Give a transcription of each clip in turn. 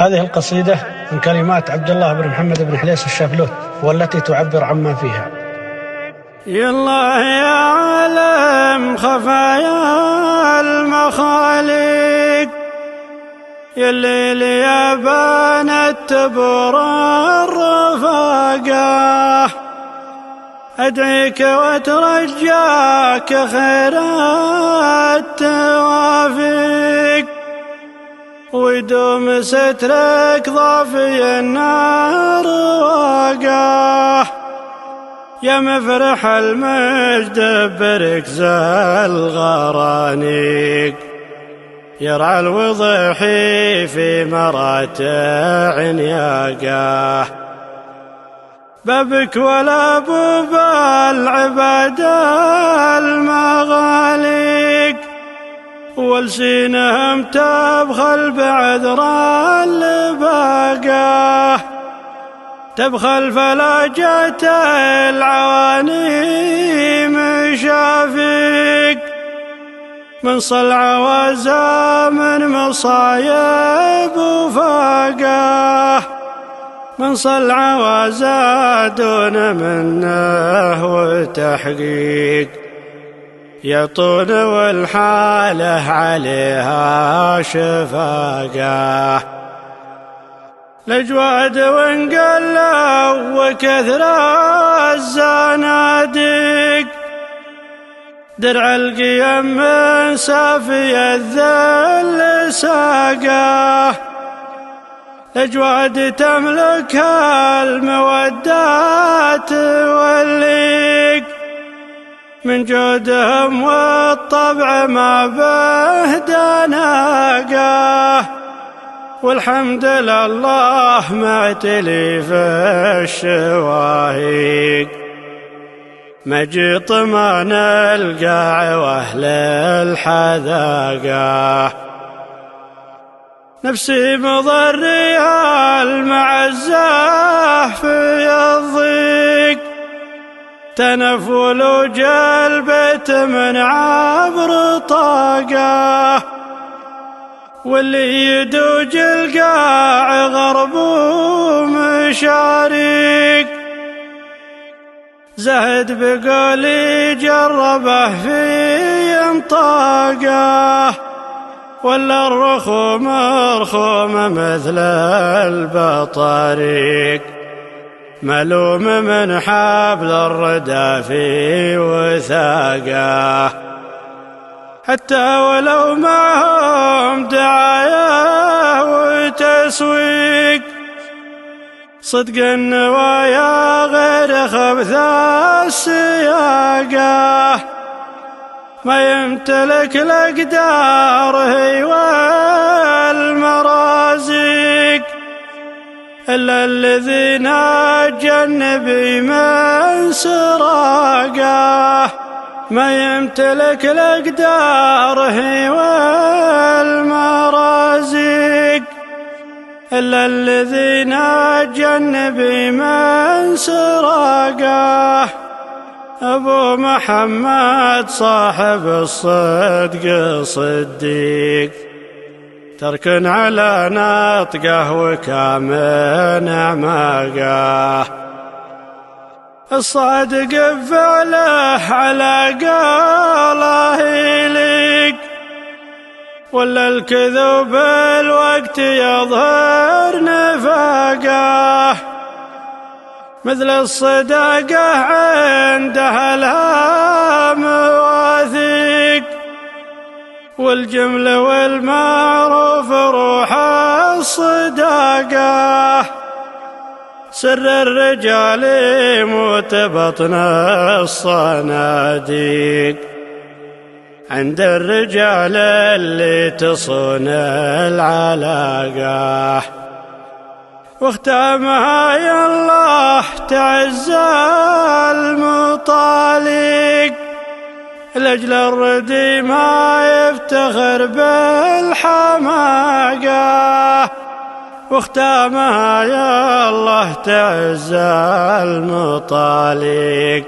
هذه القصيدة من كلمات عبد الله بن محمد بن حليس الشافلوت، والتي تعبر عما فيها. يا الله يا عالم خفايا المخاليق، يا الليل يا بنت تبور الرفاقة، أدعيك وأترجاك خير التوافيق، ويدوم سترك ضافي النار واقاه، يا مفرح المجد بركز الغرانيق، يرعى الوضحي في مراتع ياقاه، بابك ولا بوب العباد المغاليق، والسينهم تبخل بعذر الباقاه، تبخل فلاجة العواني مشافيق، من صلع وزامن مصايب وفاقاه، من صلع وزادون منه وتحقيق، يطون والحاله عليها شفاقه، الأجواد وانقلوا وكثر الزناديق، درع القيم من سافي الذل ساقاه، الأجواد تملكها المودات والليق، من جودهم والطبع ما به دناقاه، والحمد لله معتلي في الشواهيق، مجيط ما نلقى واهل الحذاقه، نفسي مضريها المعزة في الضيق، تنفل وجلبت من عبر طاقه، واللي يدوج القاع غرب ومشاريق، زهد بقولي جربه في انطاقه، ولا الرخوم رخوم مثل البطاريق، ملوم من حبل الردى في وثاقه، حتى ولو معهم دعاية وتسويق، صدق النوايا غير خبث السياقه، ما يمتلك الأقدار هي والمرازيق، إلا الذين النبي من سراقه، ما يمتلك الأقدار هي والمرازيق، إلا الذين النبي من سراقه، أبو محمد صاحب الصدق صديق، تركن على نطقه وكامن أعماقه، الصادق بفعله على قاله يليق، ولا الكذوب الوقت يظهر نفاقه، مثل الصداقة عندها لها مواثيق، والجمل والمعروف روح الصداقة، سر الرجال يموت بطن الصناديق، عند الرجال اللي تصون العلاقة، واختامها يا الله تعز المطالق، لأجل الردي ما يفتخر بالحماقة، واختامها يا الله تعز المطالق،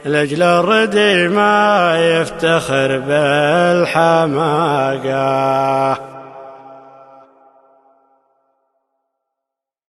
لأجل الردي ما يفتخر بالحماقة.